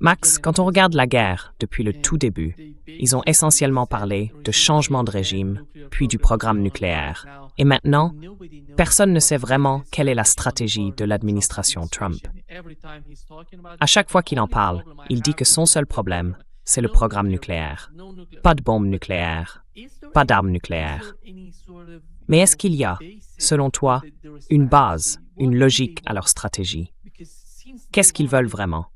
Max, quand on regarde la guerre depuis le tout début, ils ont essentiellement parlé de changement de régime, puis du programme nucléaire. Et maintenant, personne ne sait vraiment quelle est la stratégie de l'administration Trump. À chaque fois qu'il en parle, il dit que son seul problème, c'est le programme nucléaire. Pas de bombes nucléaires, pas d'armes nucléaires. Mais est-ce qu'il y a, selon toi, une base, une logique à leur stratégie? Qu'est-ce qu'ils veulent vraiment?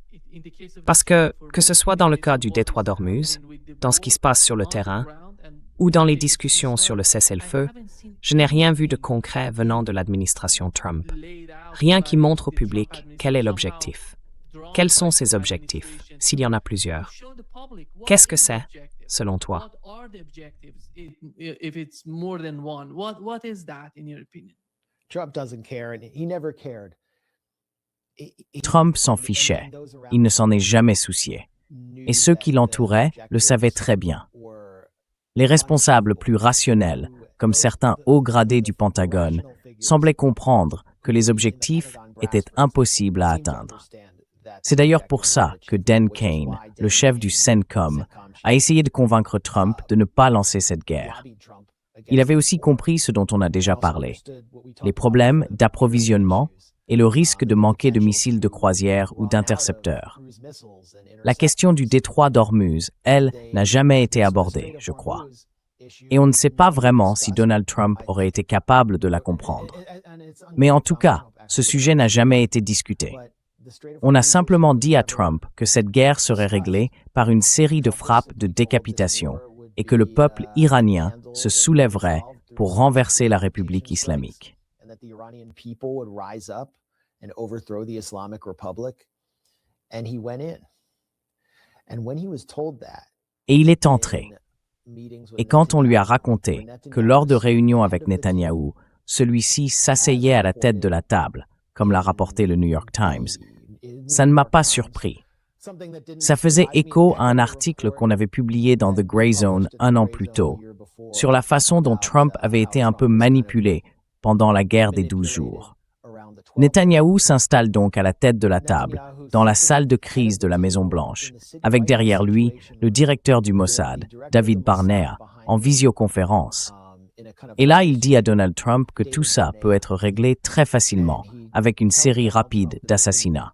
Parce que ce soit dans le cas du détroit d'Ormuz, dans ce qui se passe sur le terrain, ou dans les discussions sur le cessez-le-feu, je n'ai rien vu de concret venant de l'administration Trump. Rien qui montre au public quel est l'objectif. Quels sont ces objectifs, s'il y en a plusieurs? Qu'est-ce que c'est, selon toi? Trump doesn't care, and he never cared. Trump s'en fichait. Il ne s'en est jamais soucié. Et ceux qui l'entouraient le savaient très bien. Les responsables plus rationnels, comme certains hauts gradés du Pentagone, semblaient comprendre que les objectifs étaient impossibles à atteindre. C'est d'ailleurs pour ça que Dan Kane, le chef du CENTCOM, a essayé de convaincre Trump de ne pas lancer cette guerre. Il avait aussi compris ce dont on a déjà parlé, les problèmes d'approvisionnement et le risque de manquer de missiles de croisière ou d'intercepteurs. La question du détroit d'Ormuz, elle, n'a jamais été abordée, je crois. Et on ne sait pas vraiment si Donald Trump aurait été capable de la comprendre. Mais en tout cas, ce sujet n'a jamais été discuté. On a simplement dit à Trump que cette guerre serait réglée par une série de frappes de décapitation et que le peuple iranien se soulèverait pour renverser la République islamique. Et il est entré. Et quand on lui a raconté que lors de réunions avec Netanyahou, celui-ci s'asseyait à la tête de la table, comme l'a rapporté le New York Times, ça ne m'a pas surpris. Ça faisait écho à un article qu'on avait publié dans The Grey Zone un an plus tôt, sur la façon dont Trump avait été un peu manipulé pendant la guerre des 12 jours. Netanyahou s'installe donc à la tête de la table, dans la salle de crise de la Maison-Blanche, avec derrière lui le directeur du Mossad, David Barnea, en visioconférence. Et là, il dit à Donald Trump que tout ça peut être réglé très facilement, avec une série rapide d'assassinats.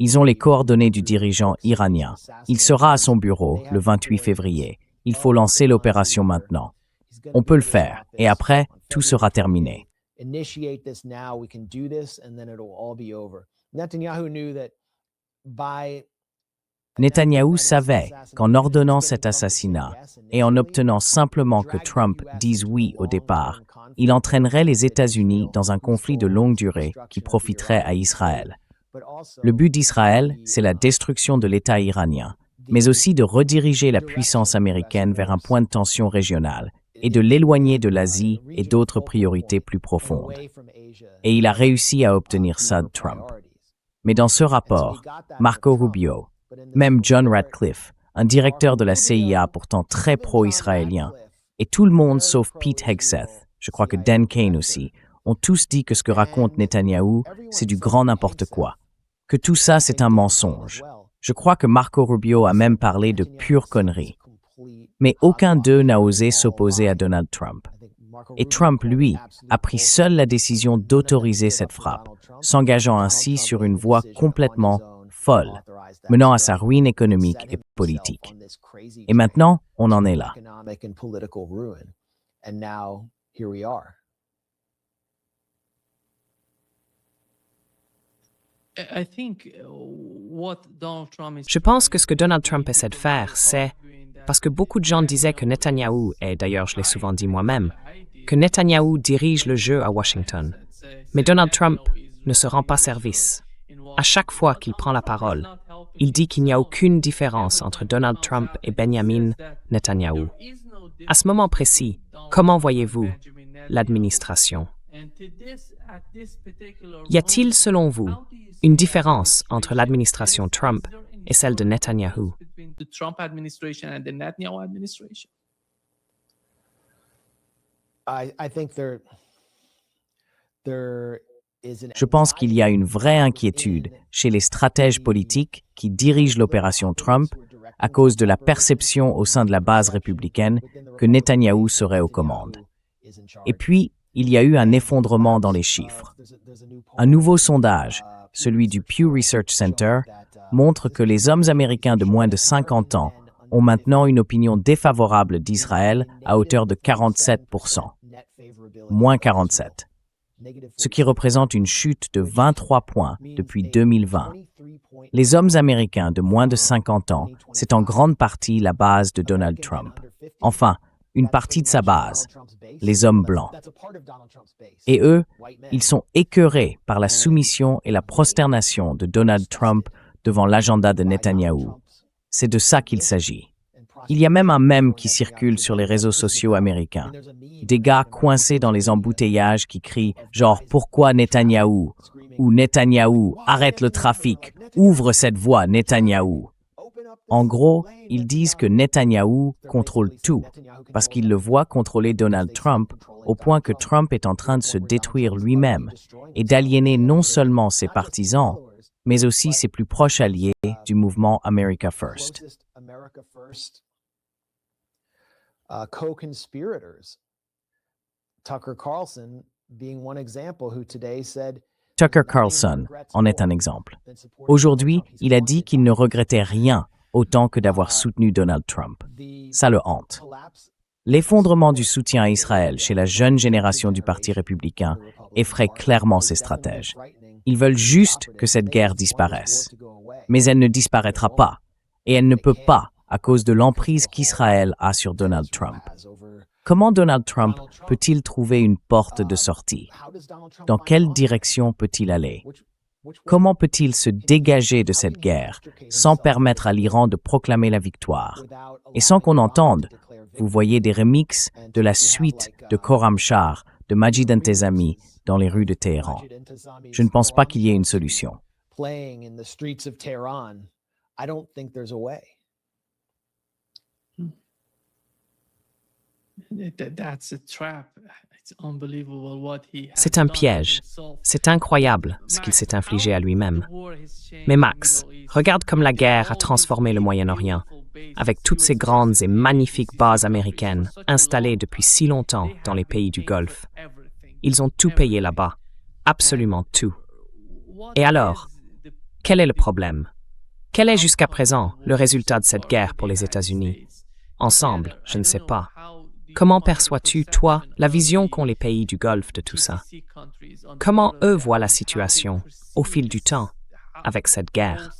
Ils ont les coordonnées du dirigeant iranien. Il sera à son bureau le 28 février. Il faut lancer l'opération maintenant. On peut le faire, et après, tout sera terminé. Netanyahou savait qu'en ordonnant cet assassinat et en obtenant simplement que Trump dise oui au départ, il entraînerait les États-Unis dans un conflit de longue durée qui profiterait à Israël. Le but d'Israël, c'est la destruction de l'État iranien, mais aussi de rediriger la puissance américaine vers un point de tension régional et de l'éloigner de l'Asie et d'autres priorités plus profondes. Et il a réussi à obtenir ça de Trump. Mais dans ce rapport, Marco Rubio, même John Ratcliffe, un directeur de la CIA pourtant très pro-israélien, et tout le monde sauf Pete Hegseth, je crois que Dan Kane aussi, ont tous dit que ce que raconte Netanyahou, c'est du grand n'importe quoi, que tout ça c'est un mensonge. Je crois que Marco Rubio a même parlé de pure connerie. Mais aucun d'eux n'a osé s'opposer à Donald Trump. Et Trump, lui, a pris seul la décision d'autoriser cette frappe, s'engageant ainsi sur une voie complètement folle, menant à sa ruine économique et politique. Et maintenant, on en est là. Je pense que ce que Donald Trump essaie de faire, c'est, parce que beaucoup de gens disaient que Netanyahou, et d'ailleurs je l'ai souvent dit moi-même, que Netanyahou dirige le jeu à Washington. Mais Donald Trump ne se rend pas service. À chaque fois qu'il prend la parole, il dit qu'il n'y a aucune différence entre Donald Trump et Benjamin Netanyahou. À ce moment précis, comment voyez-vous l'administration? Y a-t-il, selon vous, une différence entre l'administration Trump et celle de Netanyahou? I think they're Je pense qu'il y a une vraie inquiétude chez les stratèges politiques qui dirigent l'opération Trump à cause de la perception au sein de la base républicaine que Netanyahou serait aux commandes. Et puis, il y a eu un effondrement dans les chiffres. Un nouveau sondage, celui du Pew Research Center, montre que les hommes américains de moins de 50 ans ont maintenant une opinion défavorable d'Israël à hauteur de 47%, moins 47, ce qui représente une chute de 23 points depuis 2020. Les hommes américains de moins de 50 ans, c'est en grande partie la base de Donald Trump. Enfin, une partie de sa base, les hommes blancs. Et eux, ils sont écœurés par la soumission et la prosternation de Donald Trump devant l'agenda de Netanyahou. C'est de ça qu'il s'agit. Il y a même un mème qui circule sur les réseaux sociaux américains. Des gars coincés dans les embouteillages qui crient genre « Pourquoi Netanyahou ?» ou « Netanyahou, arrête le trafic, ouvre cette voie, Netanyahou !» En gros, ils disent que Netanyahou contrôle tout, parce qu'ils le voient contrôler Donald Trump au point que Trump est en train de se détruire lui-même et d'aliéner non seulement ses partisans, mais aussi ses plus proches alliés du mouvement America First. Co-conspirators. Tucker Carlson being one example who today said Tucker Carlson en est un exemple. Aujourd'hui, il a dit qu'il ne regrettait rien autant que d'avoir soutenu Donald Trump. Ça le hante. L'effondrement du soutien à Israël chez la jeune génération du Parti républicain effraie clairement ses stratèges. Ils veulent juste que cette guerre disparaisse. Mais elle ne disparaîtra pas, et elle ne peut pas à cause de l'emprise qu'Israël a sur Donald Trump. Comment Donald Trump peut-il trouver une porte de sortie? Dans quelle direction peut-il aller? Comment peut-il se dégager de cette guerre sans permettre à l'Iran de proclamer la victoire? Et sans qu'on entende, vous voyez des remixes de la suite de Khorramshahr de Majid Intezami dans les rues de Téhéran. Je ne pense pas qu'il y ait une solution. C'est un piège. C'est incroyable ce qu'il s'est infligé à lui-même. Mais Max, regarde comme la guerre a transformé le Moyen-Orient, avec toutes ces grandes et magnifiques bases américaines installées depuis si longtemps dans les pays du Golfe. Ils ont tout payé là-bas, absolument tout. Et alors, quel est le problème? Quel est jusqu'à présent le résultat de cette guerre pour les États-Unis? Ensemble, je ne sais pas. Comment perçois-tu, toi, la vision qu'ont les pays du Golfe de tout ça? Comment eux voient la situation, au fil du temps, avec cette guerre?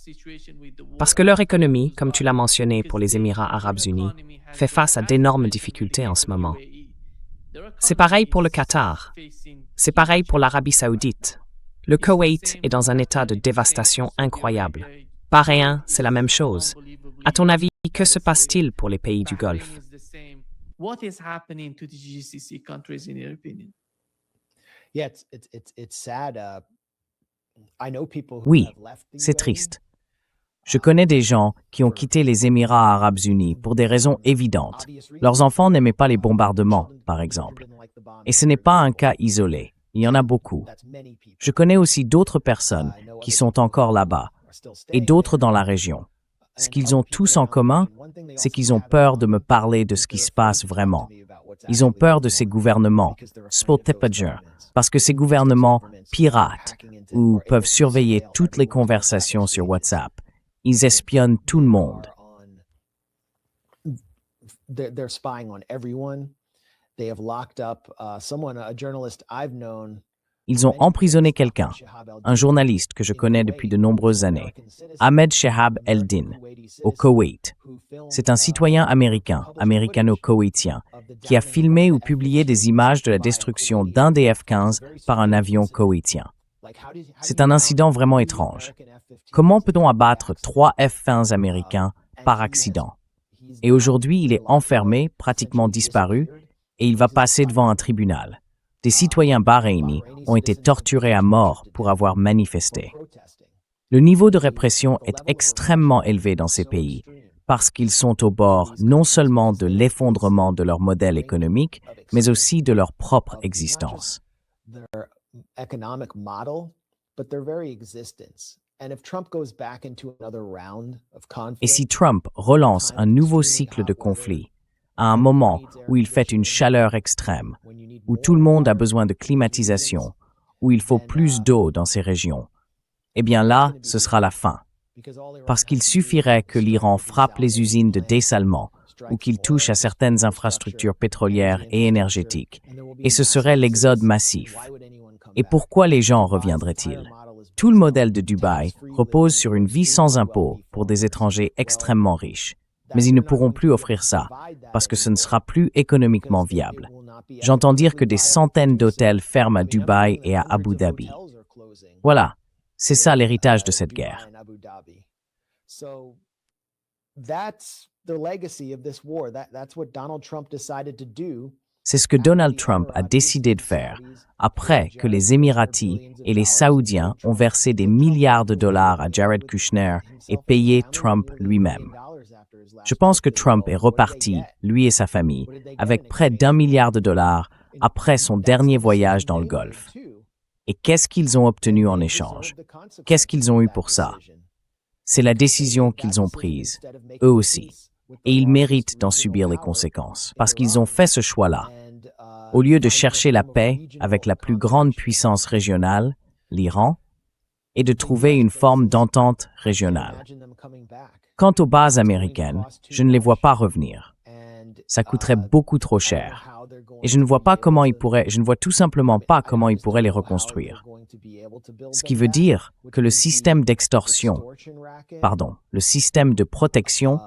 Parce que leur économie, comme tu l'as mentionné pour les Émirats arabes unis, fait face à d'énormes difficultés en ce moment. C'est pareil pour le Qatar. C'est pareil pour l'Arabie saoudite. Le Koweït est dans un état de dévastation incroyable. Bahreïn, c'est la même chose. À ton avis, que se passe-t-il pour les pays du Golfe? What is happening to the GCC countries in your opinion? Yeah, it's sad. I know people who Oui, have left the c'est UAE. triste. Je connais des gens qui ont quitté les Émirats arabes unis pour des raisons évidentes. Leurs enfants n'aimaient pas les bombardements, par exemple. Et ce n'est pas un cas isolé. Il y en a beaucoup. Je connais aussi d'autres personnes qui sont encore là-bas et d'autres dans la région. Ce qu'ils ont tous en commun, c'est qu'ils ont peur de me parler de ce qui se passe vraiment. Ils ont peur de ces gouvernements, parce que ces gouvernements piratent ou peuvent surveiller toutes les conversations sur WhatsApp. Ils espionnent tout le monde. They're spying on everyone. They have locked up someone, a journalist I've known. Ils ont emprisonné quelqu'un, un journaliste que je connais depuis de nombreuses années, Ahmed Shehab Eldin, au Koweït. C'est un citoyen américain, américano-koweïtien, qui a filmé ou publié des images de la destruction d'un des F-15 par un avion koweïtien. C'est un incident vraiment étrange. Comment peut-on abattre 3 F-15 américains par accident? Et aujourd'hui, il est enfermé, pratiquement disparu, et il va passer devant un tribunal. Des citoyens bahreïnis ont été torturés à mort pour avoir manifesté. Le niveau de répression est extrêmement élevé dans ces pays parce qu'ils sont au bord non seulement de l'effondrement de leur modèle économique, mais aussi de leur propre existence. economic model, but their very existence. And if Trump goes back into another round of Et si conflict, Trump relance un nouveau cycle de conflit, à un moment où il fait une chaleur extrême, où tout le monde a besoin de climatisation, où il faut plus d'eau dans ces régions, eh bien là, ce sera la fin. Parce qu'il suffirait que l'Iran frappe les usines de dessalement ou qu'il touche à certaines infrastructures pétrolières et énergétiques, et ce serait l'exode massif. Et pourquoi les gens reviendraient-ils? Tout le modèle de Dubaï repose sur une vie sans impôts pour des étrangers extrêmement riches. Mais ils ne pourront plus offrir ça, parce que ce ne sera plus économiquement viable. J'entends dire que des centaines d'hôtels ferment à Dubaï et à Abu Dhabi. Voilà, c'est ça l'héritage de cette guerre. So that's the legacy of this war. That's what Donald Trump decided to do. C'est ce que Donald Trump a décidé de faire après que les Émiratis et les Saoudiens ont versé des milliards de dollars à Jared Kushner et payé Trump lui-même. Je pense que Trump est reparti, lui et sa famille, avec près d'1 milliard de dollars après son dernier voyage dans le Golfe. Et qu'est-ce qu'ils ont obtenu en échange? Qu'est-ce qu'ils ont eu pour ça? C'est la décision qu'ils ont prise, eux aussi. Et ils méritent d'en subir les conséquences, parce qu'ils ont fait ce choix-là. Au lieu de chercher la paix avec la plus grande puissance régionale, l'Iran, et de trouver une forme d'entente régionale. Quant aux bases américaines, je ne les vois pas revenir. Ça coûterait beaucoup trop cher. Et je ne vois tout simplement pas comment ils pourraient les reconstruire. Ce qui veut dire que le système de protection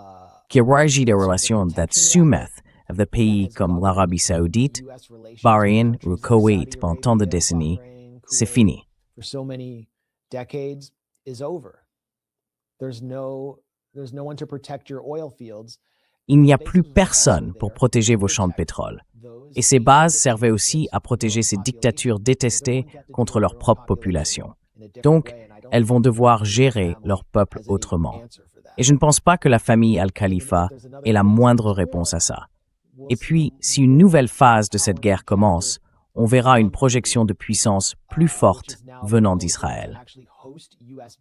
qui régit les relations d'Atsumeth avec des pays comme l'Arabie Saoudite, Bahreïn ou Koweït pendant tant de décennies, c'est fini. Il n'y a plus personne pour protéger vos champs de pétrole. Et ces bases servaient aussi à protéger ces dictatures détestées contre leur propre population. Donc, elles vont devoir gérer leur peuple autrement. Et je ne pense pas que la famille Al-Khalifa ait la moindre réponse à ça. Et puis, si une nouvelle phase de cette guerre commence, on verra une projection de puissance plus forte venant d'Israël.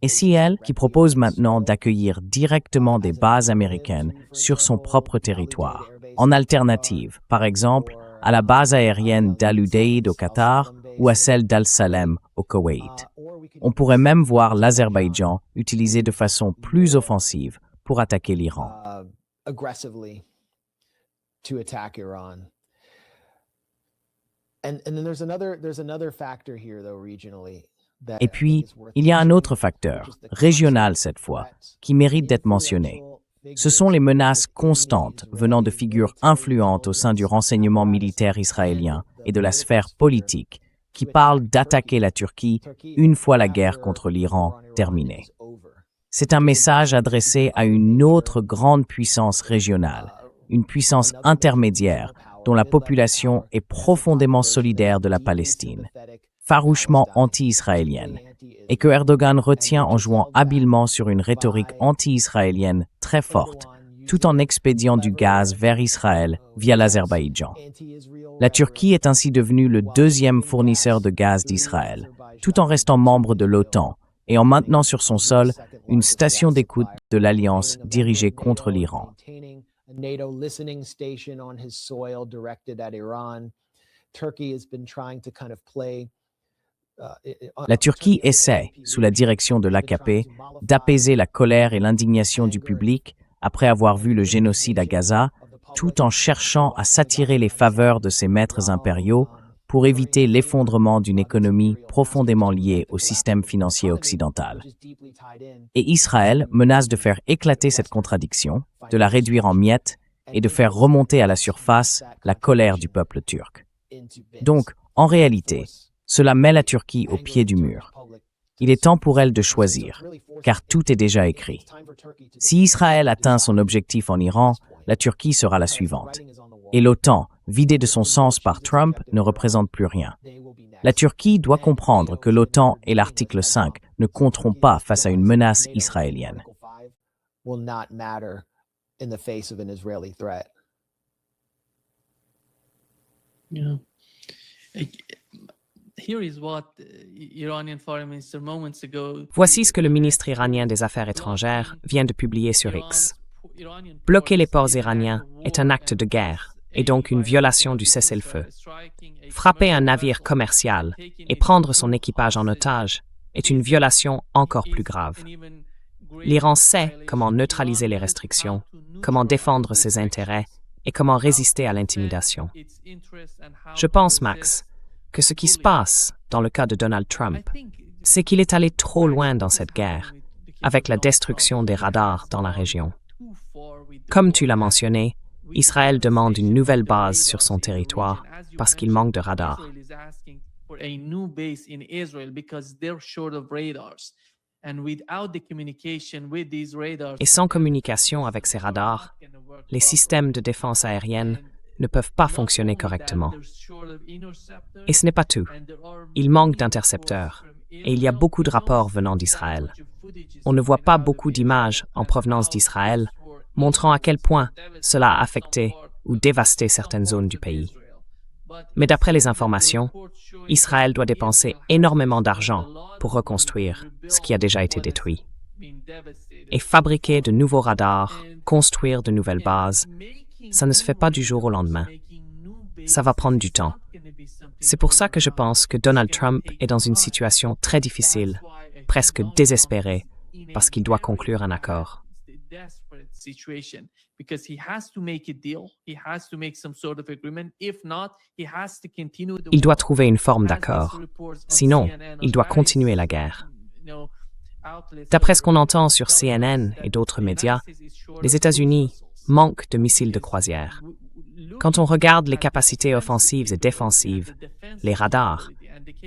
Et si elle, qui propose maintenant d'accueillir directement des bases américaines sur son propre territoire, en alternative, par exemple, à la base aérienne d'Al-Udeid au Qatar ou à celle d'Al-Salem au Koweït. On pourrait même voir l'Azerbaïdjan utilisé de façon plus offensive pour attaquer l'Iran. Et puis, il y a un autre facteur, régional cette fois, qui mérite d'être mentionné. Ce sont les menaces constantes venant de figures influentes au sein du renseignement militaire israélien et de la sphère politique qui parlent d'attaquer la Turquie une fois la guerre contre l'Iran terminée. C'est un message adressé à une autre grande puissance régionale, une puissance intermédiaire dont la population est profondément solidaire de la Palestine, farouchement anti-israélienne, et que Erdogan retient en jouant habilement sur une rhétorique anti-israélienne très forte, tout en expédiant du gaz vers Israël via l'Azerbaïdjan. La Turquie est ainsi devenue le deuxième fournisseur de gaz d'Israël, tout en restant membre de l'OTAN et en maintenant sur son sol une station d'écoute de l'Alliance dirigée contre l'Iran. La Turquie essaie, sous la direction de l'AKP, d'apaiser la colère et l'indignation du public après avoir vu le génocide à Gaza, tout en cherchant à s'attirer les faveurs de ses maîtres impériaux pour éviter l'effondrement d'une économie profondément liée au système financier occidental. Et Israël menace de faire éclater cette contradiction, de la réduire en miettes et de faire remonter à la surface la colère du peuple turc. Donc, en réalité, cela met la Turquie au pied du mur. Il est temps pour elle de choisir, car tout est déjà écrit. Si Israël atteint son objectif en Iran, la Turquie sera la suivante. Et l'OTAN, vidée de son sens par Trump, ne représente plus rien. La Turquie doit comprendre que l'OTAN et l'article 5 ne compteront pas face à une menace israélienne. Voici ce que le ministre iranien des Affaires étrangères vient de publier sur X. Bloquer les ports iraniens est un acte de guerre et donc une violation du cessez-le-feu. Frapper un navire commercial et prendre son équipage en otage est une violation encore plus grave. L'Iran sait comment neutraliser les restrictions, comment défendre ses intérêts et comment résister à l'intimidation. Je pense, Max, que ce qui se passe dans le cas de Donald Trump, c'est qu'il est allé trop loin dans cette guerre, avec la destruction des radars dans la région. Comme tu l'as mentionné, Israël demande une nouvelle base sur son territoire parce qu'il manque de radars. Et sans communication avec ces radars, les systèmes de défense aérienne ne peuvent pas fonctionner correctement. Et ce n'est pas tout. Il manque d'intercepteurs, et il y a beaucoup de rapports venant d'Israël. On ne voit pas beaucoup d'images en provenance d'Israël montrant à quel point cela a affecté ou dévasté certaines zones du pays. Mais d'après les informations, Israël doit dépenser énormément d'argent pour reconstruire ce qui a déjà été détruit. Et fabriquer de nouveaux radars, construire de nouvelles bases, ça ne se fait pas du jour au lendemain. Ça va prendre du temps. C'est pour ça que je pense que Donald Trump est dans une situation très difficile, presque désespérée, parce qu'il doit conclure un accord. Il doit trouver une forme d'accord. Sinon, il doit continuer la guerre. D'après ce qu'on entend sur CNN et d'autres médias, les États-Unis manquent de missiles de croisière. Quand on regarde les capacités offensives et défensives, les radars,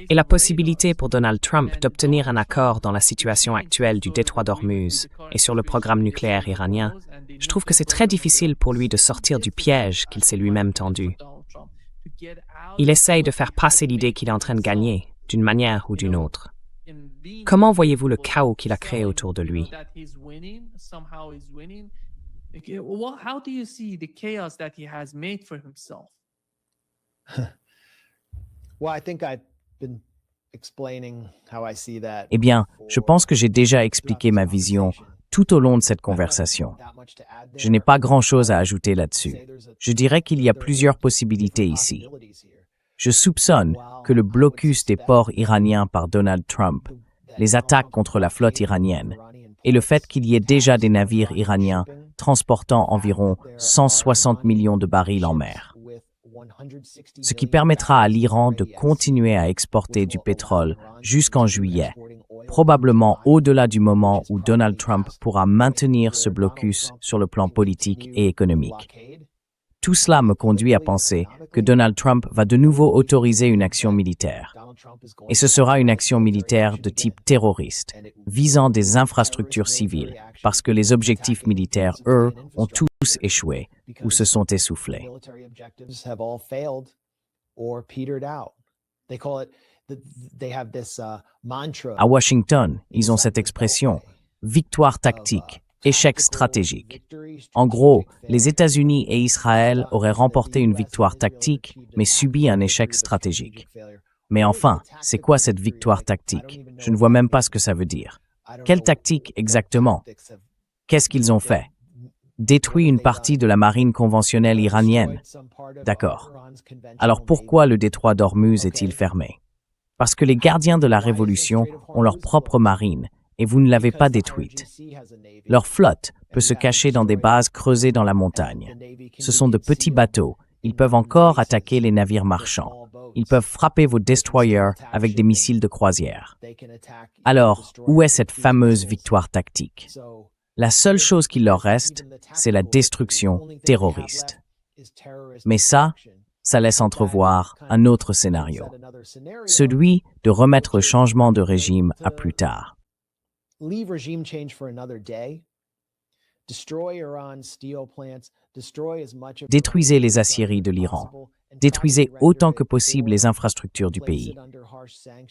et la possibilité pour Donald Trump d'obtenir un accord dans la situation actuelle du détroit d'Ormuz et sur le programme nucléaire iranien, je trouve que c'est très difficile pour lui de sortir du piège qu'il s'est lui-même tendu. Il essaye de faire passer l'idée qu'il est en train de gagner, d'une manière ou d'une autre. Comment voyez-vous le chaos qu'il a créé autour de lui? How do you see the chaos that he has made for himself? Well, I think I've been explaining how I see that. Eh bien, je pense que j'ai déjà expliqué ma vision tout au long de cette conversation. Je n'ai pas grand-chose à ajouter là-dessus. Je dirais qu'il y a plusieurs possibilités ici. Je soupçonne que le blocus des ports iraniens par Donald Trump, les attaques contre la flotte iranienne et le fait qu'il y ait déjà des navires iraniens transportant environ 160 millions de barils en mer, ce qui permettra à l'Iran de continuer à exporter du pétrole jusqu'en juillet, probablement au-delà du moment où Donald Trump pourra maintenir ce blocus sur le plan politique et économique. Tout cela me conduit à penser que Donald Trump va de nouveau autoriser une action militaire. Et ce sera une action militaire de type terroriste, visant des infrastructures civiles, parce que les objectifs militaires, eux, ont tous échoué ou se sont essoufflés. À Washington, ils ont cette expression « victoire tactique ». Échec stratégique. En gros, les États-Unis et Israël auraient remporté une victoire tactique, mais subi un échec stratégique. Mais enfin, c'est quoi cette victoire tactique? Je ne vois même pas ce que ça veut dire. Quelle tactique exactement? Qu'est-ce qu'ils ont fait? Détruit une partie de la marine conventionnelle iranienne. D'accord. Alors pourquoi le détroit d'Ormuz est-il fermé? Parce que les gardiens de la révolution ont leur propre marine, et vous ne l'avez pas détruite. Leur flotte peut se cacher dans des bases creusées dans la montagne. Ce sont de petits bateaux. Ils peuvent encore attaquer les navires marchands. Ils peuvent frapper vos destroyers avec des missiles de croisière. Alors, où est cette fameuse victoire tactique? La seule chose qu'il leur reste, c'est la destruction terroriste. Mais ça laisse entrevoir un autre scénario. Celui de remettre le changement de régime à plus tard. Leave regime change for another day. Destroy Iran's steel plants. Destroy as much of Détruisez les aciéries de l'Iran. Détruisez autant que possible les infrastructures du pays.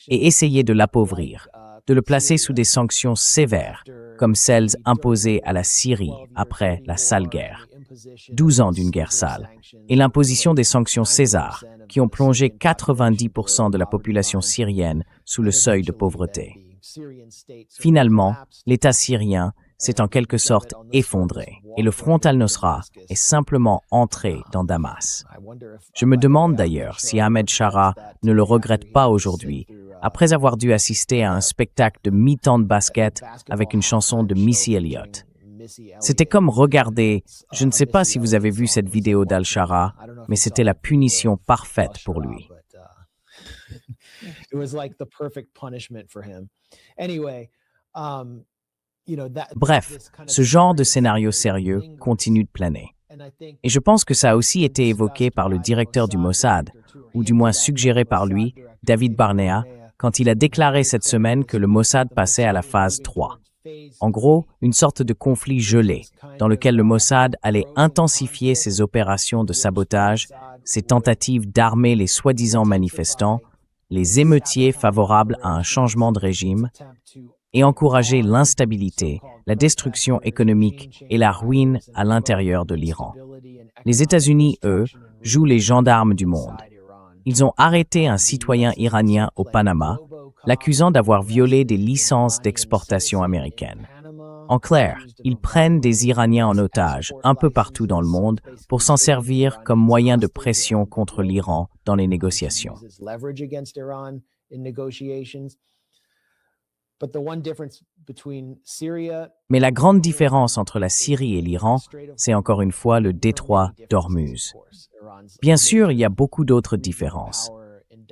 Et essayez de l'appauvrir, de le placer sous des sanctions sévères, comme celles imposées à la Syrie après la sale guerre. 12 ans d'une guerre sale, et l'imposition des sanctions César, qui ont plongé 90% de la population syrienne sous le seuil de pauvreté. Finalement, l'État syrien s'est en quelque sorte effondré, et le Front al-Nosra est simplement entré dans Damas. Je me demande d'ailleurs si Ahmed Shara ne le regrette pas aujourd'hui, après avoir dû assister à un spectacle de mi-temps de basket avec une chanson de Missy Elliott. C'était comme regarder, je ne sais pas si vous avez vu cette vidéo d'Al-Shara, mais c'était la punition parfaite pour lui. Bref, ce genre de scénario sérieux continue de planer. Et je pense que ça a aussi été évoqué par le directeur du Mossad, ou du moins suggéré par lui, David Barnea, quand il a déclaré cette semaine que le Mossad passait à la phase 3. En gros, une sorte de conflit gelé, dans lequel le Mossad allait intensifier ses opérations de sabotage, ses tentatives d'armer les soi-disant manifestants, les émeutiers favorables à un changement de régime, et encourager l'instabilité, la destruction économique et la ruine à l'intérieur de l'Iran. Les États-Unis, eux, jouent les gendarmes du monde. Ils ont arrêté un citoyen iranien au Panama, l'accusant d'avoir violé des licences d'exportation américaines. En clair, ils prennent des Iraniens en otage un peu partout dans le monde pour s'en servir comme moyen de pression contre l'Iran dans les négociations. Mais la grande différence entre la Syrie et l'Iran, c'est encore une fois le détroit d'Ormuz. Bien sûr, il y a beaucoup d'autres différences.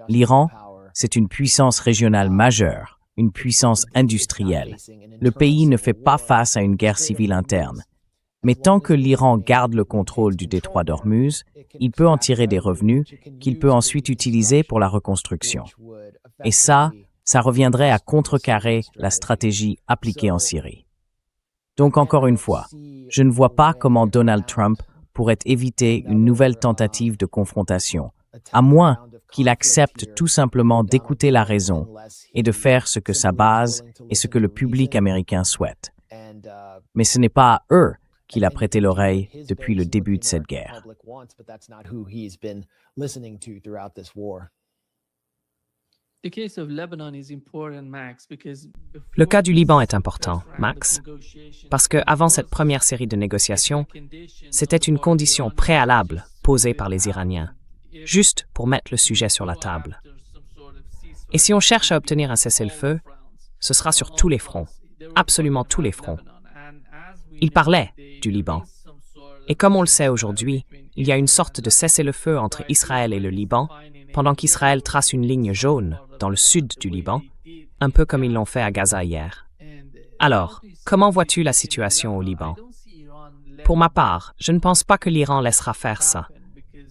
L'Iran, c'est une puissance régionale majeure, une puissance industrielle. Le pays ne fait pas face à une guerre civile interne. Mais tant que l'Iran garde le contrôle du détroit d'Ormuz, il peut en tirer des revenus qu'il peut ensuite utiliser pour la reconstruction. Et ça reviendrait à contrecarrer la stratégie appliquée en Syrie. Donc encore une fois, je ne vois pas comment Donald Trump pourrait éviter une nouvelle tentative de confrontation, à moins qu'il accepte tout simplement d'écouter la raison et de faire ce que sa base et ce que le public américain souhaite. Mais ce n'est pas à eux qu'il a prêté l'oreille depuis le début de cette guerre. Le cas du Liban est important, Max, parce qu'avant cette première série de négociations, c'était une condition préalable posée par les Iraniens, juste pour mettre le sujet sur la table. Et si on cherche à obtenir un cessez-le-feu, ce sera sur tous les fronts, absolument tous les fronts. Il parlait du Liban. Et comme on le sait aujourd'hui, il y a une sorte de cessez-le-feu entre Israël et le Liban, pendant qu'Israël trace une ligne jaune dans le sud du Liban, un peu comme ils l'ont fait à Gaza hier. Alors, comment vois-tu la situation au Liban? Pour ma part, je ne pense pas que l'Iran laissera faire ça.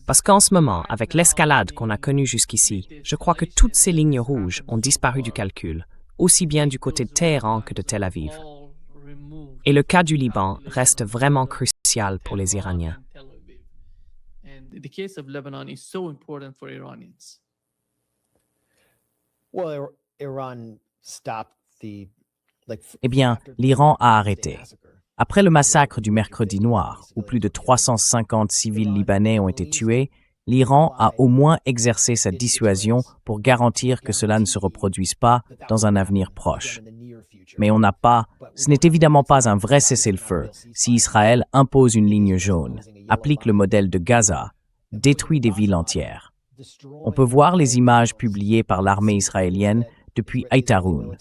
Parce qu'en ce moment, avec l'escalade qu'on a connue jusqu'ici, je crois que toutes ces lignes rouges ont disparu du calcul, aussi bien du côté de Téhéran que de Tel Aviv. Et le cas du Liban reste vraiment crucial pour les Iraniens. The case of Lebanon is so important for Iranians. Eh bien, l'Iran a arrêté. Après le massacre du Mercredi noir, où plus de 350 civils libanais ont été tués, l'Iran a au moins exercé sa dissuasion pour garantir que cela ne se reproduise pas dans un avenir proche. Mais ce n'est évidemment pas un vrai cessez-le-feu si Israël impose une ligne jaune, applique le modèle de Gaza, détruit des villes entières. On peut voir les images publiées par l'armée israélienne depuis Aïtaroun,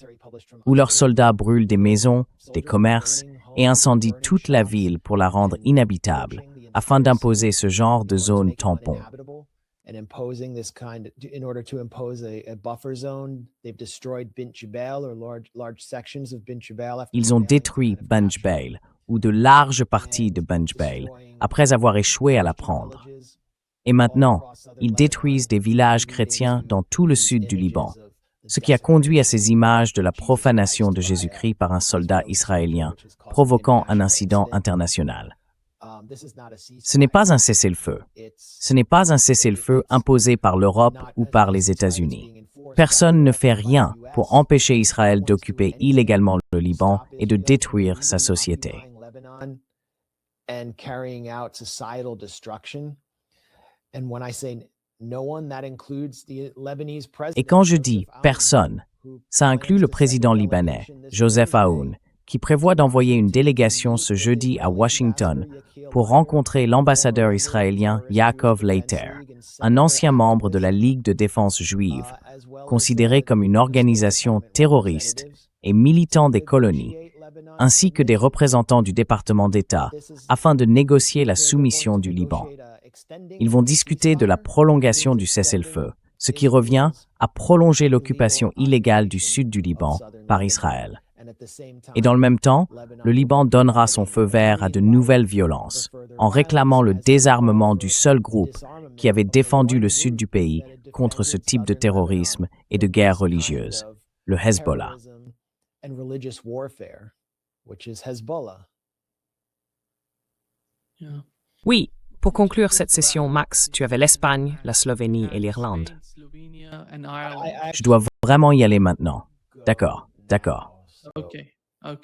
où leurs soldats brûlent des maisons, des commerces et incendient toute la ville pour la rendre inhabitable, afin d'imposer ce genre de zone tampon. Ils ont détruit Bun Jbeil, ou de larges parties de Bun Jbeil, après avoir échoué à la prendre. Et maintenant, ils détruisent des villages chrétiens dans tout le sud du Liban, ce qui a conduit à ces images de la profanation de Jésus-Christ par un soldat israélien, provoquant un incident international. Ce n'est pas un cessez-le-feu. Ce n'est pas un cessez-le-feu imposé par l'Europe ou par les États-Unis. Personne ne fait rien pour empêcher Israël d'occuper illégalement le Liban et de détruire sa société. and carrying out societal destruction. And when I say no one, that includes the Lebanese president. Et quand je dis « personne », ça inclut le président libanais, Joseph Aoun, qui prévoit d'envoyer une délégation ce jeudi à Washington pour rencontrer l'ambassadeur israélien Yaakov Leiter, un ancien membre de la Ligue de défense juive, considéré comme une organisation terroriste et militant des colonies, ainsi que des représentants du département d'État, afin de négocier la soumission du Liban. Ils vont discuter de la prolongation du cessez-le-feu, ce qui revient à prolonger l'occupation illégale du sud du Liban par Israël. Et dans le même temps, le Liban donnera son feu vert à de nouvelles violences, en réclamant le désarmement du seul groupe qui avait défendu le sud du pays contre ce type de terrorisme et de guerre religieuse, le Hezbollah. Yeah. Oui, pour conclure cette session, Max, tu avais l'Espagne, la Slovénie et l'Irlande. Slovenia and Ireland. Je dois vraiment y aller maintenant. D'accord, d'accord. Okay. Okay.